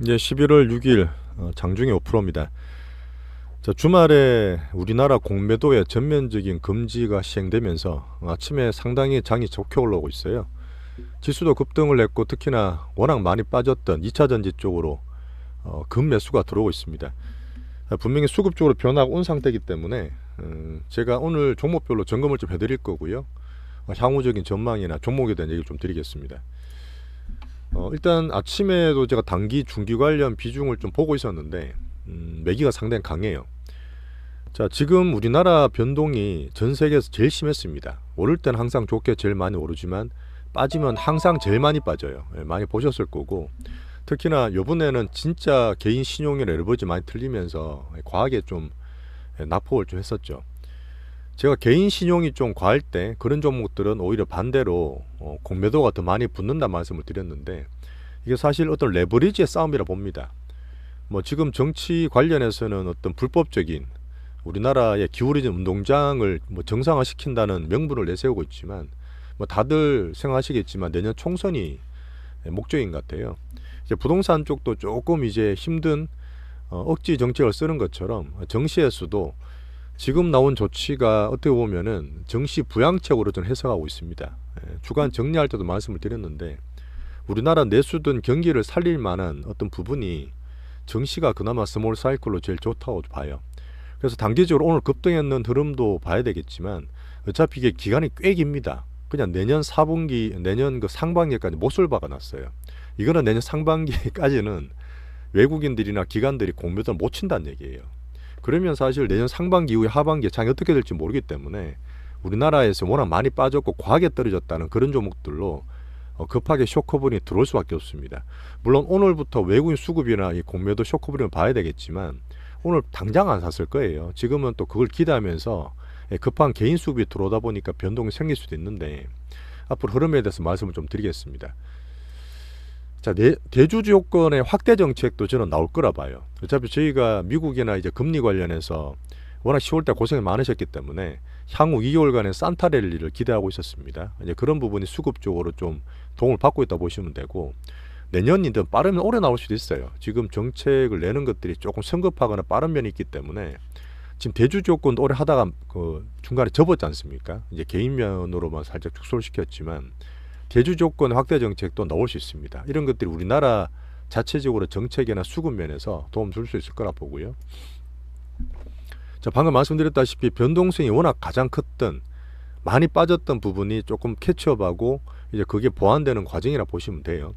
이제 11월 6일 장중에 5%입니다. 자, 주말에 우리나라 공매도의 전면적인 금지가 시행되면서 아침에 상당히 장이 좋게 올라오고 있어요. 지수도 급등을 했고 특히나 워낙 많이 빠졌던 2차전지 쪽으로 급매수가 들어오고 있습니다. 분명히 수급 쪽으로 변화가 온 상태이기 때문에 제가 오늘 종목별로 점검을 좀 해드릴 거고요. 향후적인 전망이나 종목에 대한 얘기를 좀 드리겠습니다. 일단 아침에도 제가 단기 중기 관련 비중을 좀 보고 있었는데 매기가 상당히 강해요. 자, 지금 우리나라 변동이 전 세계에서 제일 심했습니다. 오를 때는 항상 좋게 제일 많이 오르지만 빠지면 항상 제일 많이 빠져요. 많이 보셨을 거고, 특히나 이번에는 진짜 개인 신용이나 레버리지 많이 틀리면서 과하게 좀 낙폭을 좀 했었죠. 제가 개인 신용이 좀 과할 때 그런 종목들은 오히려 반대로 공매도가 더 많이 붙는다 말씀을 드렸는데, 이게 사실 어떤 레버리지의 싸움이라 봅니다. 뭐 지금 정치 관련해서는 어떤 불법적인 우리나라의 기울어진 운동장을 뭐 정상화시킨다는 명분을 내세우고 있지만, 뭐 다들 생각하시겠지만 내년 총선이 목적인 것 같아요. 이제 부동산 쪽도 조금 이제 힘든 억지 정책을 쓰는 것처럼 정시에서도 지금 나온 조치가 어떻게 보면은 정시 부양책으로 좀 해석하고 있습니다. 주간 정리할 때도 말씀을 드렸는데, 우리나라 내수든 경기를 살릴 만한 어떤 부분이 정시가 그나마 스몰 사이클로 제일 좋다고 봐요. 그래서 단기적으로 오늘 급등했는 흐름도 봐야 되겠지만 어차피 이게 기간이 꽤 깁니다. 그냥 내년 4분기, 내년 그 상반기까지 못을 박아놨어요. 이거는 내년 상반기까지는 외국인들이나 기관들이 공매도를 못 친다는 얘기예요. 그러면 사실 내년 상반기 이후에 하반기에 장이 어떻게 될지 모르기 때문에 우리나라에서 워낙 많이 빠졌고 과하게 떨어졌다는 그런 종목들로 급하게 쇼커버링이 들어올 수밖에 없습니다. 물론 오늘부터 외국인 수급이나 이 공매도 쇼커버링을 봐야 되겠지만 오늘 당장 안 샀을 거예요. 지금은 또 그걸 기대하면서 급한 개인 수급이 들어오다 보니까 변동이 생길 수도 있는데, 앞으로 흐름에 대해서 말씀을 좀 드리겠습니다. 자, 대주주 요건의 확대 정책도 저는 나올 거라 봐요. 어차피 저희가 미국이나 이제 금리 관련해서 워낙 10월 때 고생이 많으셨기 때문에 향후 2개월간의 산타 랠리를 기대하고 있었습니다. 이제 그런 부분이 수급 쪽으로 좀 도움을 받고 있다 보시면 되고, 내년이든 빠르면 올해 나올 수도 있어요. 지금 정책을 내는 것들이 조금 성급하거나 빠른 면이 있기 때문에 지금 대주주 요건도 올해 하다가 그 중간에 접었지 않습니까? 이제 개인 면으로만 살짝 축소를 시켰지만 대주 조건 확대 정책도 나올 수 있습니다. 이런 것들이 우리나라 자체적으로 정책이나 수급 면에서 도움 줄 수 있을 거라 보고요. 자, 방금 말씀드렸다시피 변동성이 워낙 가장 컸던, 많이 빠졌던 부분이 조금 캐치업하고 이제 그게 보완되는 과정이라 보시면 돼요.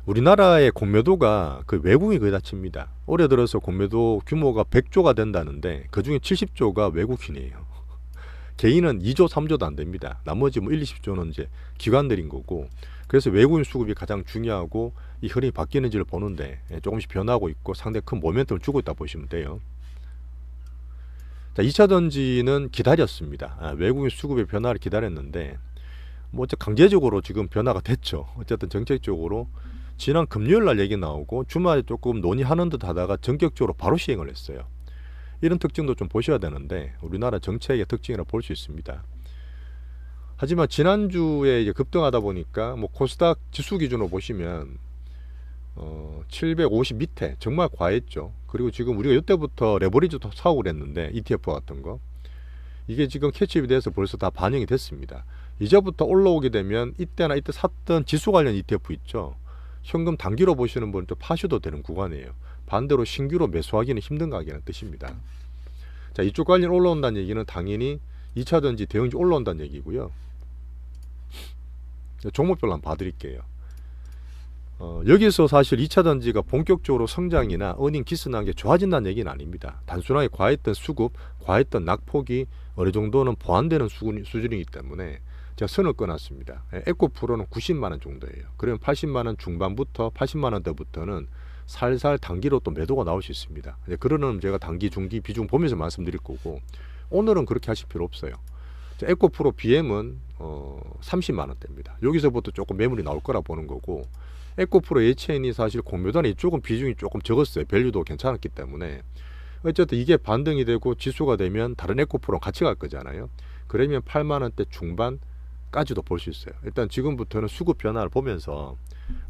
우리나라의 공매도가 그 외국인이 거의 다 칩니다. 올해 들어서 공매도 규모가 100조가 된다는데 그중에 70조가 외국인이에요. 개인은 2조, 3조도 안 됩니다. 나머지 뭐 1, 20조는 이제 기관들인 거고, 그래서 외국인 수급이 가장 중요하고 이 흐름이 바뀌는지를 보는데 조금씩 변하고 있고 상당히 큰 모멘텀을 주고 있다 보시면 돼요. 자, 2차 전지는 기다렸습니다. 외국인 수급의 변화를 기다렸는데 뭐 어째 강제적으로 지금 변화가 됐죠. 어쨌든 정책적으로 지난 금요일 날 얘기 나오고 주말에 조금 논의하는 듯 하다가 전격적으로 바로 시행을 했어요. 이런 특징도 좀 보셔야 되는데 우리나라 정책의 특징이라 볼 수 있습니다. 하지만 지난주에 이제 급등하다 보니까 뭐 코스닥 지수 기준으로 보시면 750 밑에 정말 과했죠. 그리고 지금 우리가 이때부터 레버리지도 사고 그랬는데 ETF 같은 거, 이게 지금 캐치업이 돼서 벌써 다 반영이 됐습니다. 이제부터 올라오게 되면 이때나 이때 샀던 지수 관련 ETF 있죠. 현금 단기로 보시는 분은 또 파셔도 되는 구간이에요. 반대로 신규로 매수하기는 힘든 가격이라는 뜻입니다. 자, 이쪽 관련 올라온다는 얘기는 당연히 2차전지 대응주 올라온다는 얘기고요. 종목별로 한번 봐드릴게요. 여기서 사실 2차전지가 본격적으로 성장이나 어닝 기스난 게 좋아진다는 얘기는 아닙니다. 단순하게 과했던 수급, 과했던 낙폭이 어느 정도는 보완되는 수준이기 때문에 제가 선을 꺼놨습니다. 에코프로는 90만원 정도예요. 그러면 80만원 중반부터 80만원대부터는 살살 단기로 또 매도가 나올 수 있습니다. 그러는 제가 단기, 중기 비중 보면서 말씀드릴 거고, 오늘은 그렇게 하실 필요 없어요. 에코프로 BM은 30만원대입니다. 여기서부터 조금 매물이 나올 거라 보는 거고, 에코프로 HN이 사실 공매도는 이쪽은 비중이 조금 적었어요. 밸류도 괜찮았기 때문에. 어쨌든 이게 반등이 되고 지수가 되면 다른 에코프로랑 같이 갈 거잖아요. 그러면 8만원대 중반, 까지도 볼 수 있어요. 일단 지금부터는 수급 변화를 보면서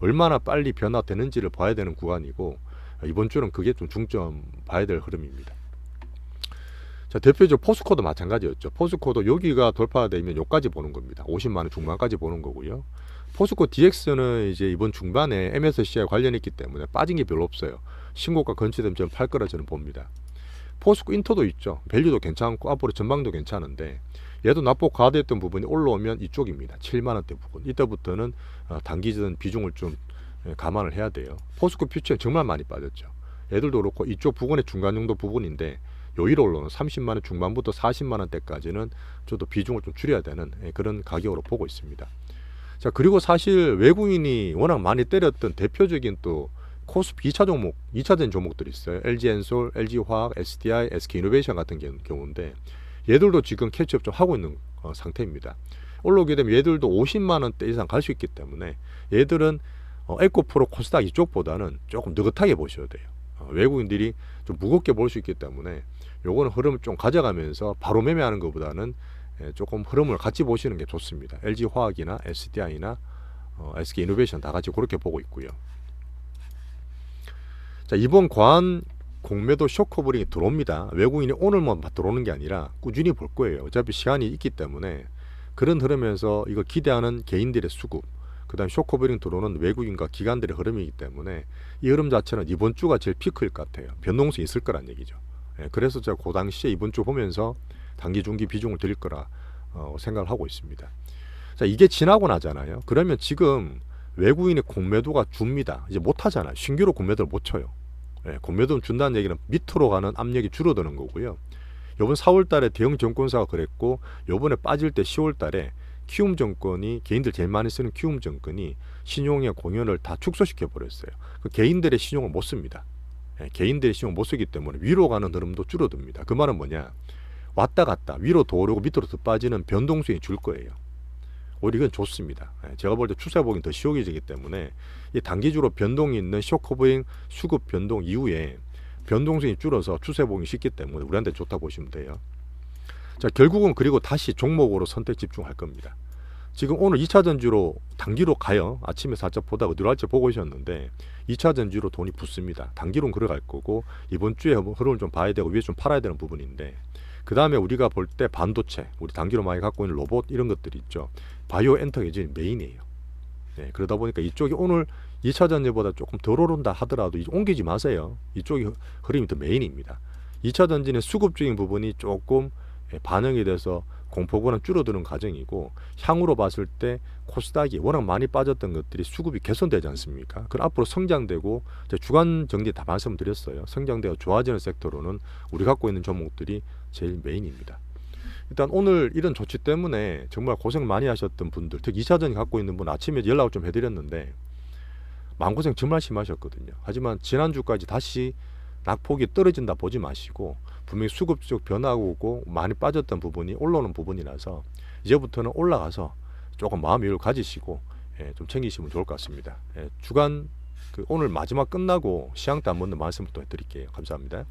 얼마나 빨리 변화되는지를 봐야 되는 구간이고, 이번 주는 그게 좀 중점 봐야 될 흐름입니다. 자, 대표적으로 포스코도 마찬가지였죠. 포스코도 여기가 돌파되면 여기까지 보는 겁니다. 50만 원 중반까지 보는 거고요. 포스코 DX는 이제 이번 중반에 MSCI 관련했기 때문에 빠진 게 별로 없어요. 신고가 근처되면 저는 팔 거라 저는 봅니다. 포스코 인터도 있죠. 밸류도 괜찮고 앞으로 전망도 괜찮은데, 얘도 낙폭 과대했던 부분이 올라오면 이쪽입니다. 7만 원대 부분. 이때부터는 단기전 비중을 좀 감안을 해야 돼요. 포스코 퓨처는 정말 많이 빠졌죠. 얘들도 그렇고 이쪽 부분의 중간 정도 부분인데, 요 위로 올라오는 30만 원 중반부터 40만 원대까지는 저도 비중을 좀 줄여야 되는 그런 가격으로 보고 있습니다. 자, 그리고 사실 외국인이 워낙 많이 때렸던 대표적인 또 코스피 2차 종목, 2차전 종목들이 있어요. LG엔솔, LG화학, SDI, SK이노베이션 같은 경우인데, 얘들도 지금 캐치업 좀 하고 있는 상태입니다. 올라오게 되면 얘들도 50만 원대 이상 갈 수 있기 때문에 얘들은 에코프로, 코스닥 이쪽보다는 조금 느긋하게 보셔야 돼요. 외국인들이 좀 무겁게 볼 수 있기 때문에 요거는 흐름을 좀 가져가면서 바로 매매하는 것보다는 조금 흐름을 같이 보시는 게 좋습니다. LG화학이나 SDI나 SK이노베이션 다 같이 그렇게 보고 있고요. 자, 이번 과한 공매도 쇼커버링이 들어옵니다. 외국인이 오늘만 들어오는 게 아니라 꾸준히 볼 거예요. 어차피 시간이 있기 때문에 그런 흐름에서 이거 기대하는 개인들의 수급, 그 다음에 쇼커버링 들어오는 외국인과 기관들의 흐름이기 때문에 이 흐름 자체는 이번 주가 제일 피크일 것 같아요. 변동성이 있을 거란 얘기죠. 그래서 제가 그 당시에 이번 주 보면서 단기 중기 비중을 드릴 거라 생각을 하고 있습니다. 자, 이게 지나고 나잖아요. 그러면 지금 외국인의 공매도가 줍니다. 이제 못 하잖아요. 신규로 공매도를 못 쳐요. 공매도는 준다는 얘기는 밑으로 가는 압력이 줄어드는 거고요. 요번 4월 달에 대형 정권사가 그랬고, 요번에 빠질 때 10월 달에 키움 정권이, 개인들 제일 많이 쓰는 키움 정권이 신용의 공연을 다 축소시켜 버렸어요. 그 개인들의 신용을 못 씁니다. 개인들의 신용을 못 쓰기 때문에 위로 가는 흐름도 줄어듭니다. 그 말은 뭐냐? 왔다 갔다 위로 더 오르고 밑으로 더 빠지는 변동성이 줄 거예요. 오히려 이건 좋습니다. 제가 볼 때 추세 보기 더 쉬워지기 때문에 이 단기적으로 변동이 있는 쇼커버링 수급 변동 이후에 변동성이 줄어서 추세 보기 쉽기 때문에 우리한테 좋다 보시면 돼요. 자, 결국은 그리고 다시 종목으로 선택 집중할 겁니다. 지금 오늘 2차 전지로 단기로 가요. 아침에 살짝 보다가 누랄지 보고 오셨는데 2차 전지로 돈이 붙습니다. 단기로는 걸어갈 거고, 이번 주에 흐름을 좀 봐야 되고 위에 좀 팔아야 되는 부분인데, 그 다음에 우리가 볼 때 반도체, 우리 단기로 많이 갖고 있는 로봇 이런 것들이 있죠. 바이오 엔터가 이제 메인이에요. 그러다 보니까 이쪽이 오늘 2차 전지보다 조금 덜 오른다 하더라도 옮기지 마세요. 이쪽이 흐름이 더 메인입니다. 2차 전지는 수급적인 부분이 조금 반영이 돼서 공포구는 줄어드는 과정이고, 향후로 봤을 때 코스닥이 워낙 많이 빠졌던 것들이 수급이 개선되지 않습니까? 그럼 앞으로 성장되고, 주간 정리 다 말씀드렸어요. 성장되고 좋아지는 섹터로는 우리 갖고 있는 종목들이 제일 메인입니다. 일단 오늘 이런 조치 때문에 정말 고생 많이 하셨던 분들, 특히 2차전이 갖고 있는 분 아침에 연락을 좀 해드렸는데 마음고생 정말 심하셨거든요. 하지만 지난주까지 다시 낙폭이 떨어진다 보지 마시고, 분명히 수급적 변화가 오고 많이 빠졌던 부분이 올라오는 부분이라서 이제부터는 올라가서 조금 마음 여유를 가지시고 좀 챙기시면 좋을 것 같습니다. 주간 오늘 마지막 끝나고 시황 때 한 번 더 말씀을 또 해드릴게요. 감사합니다.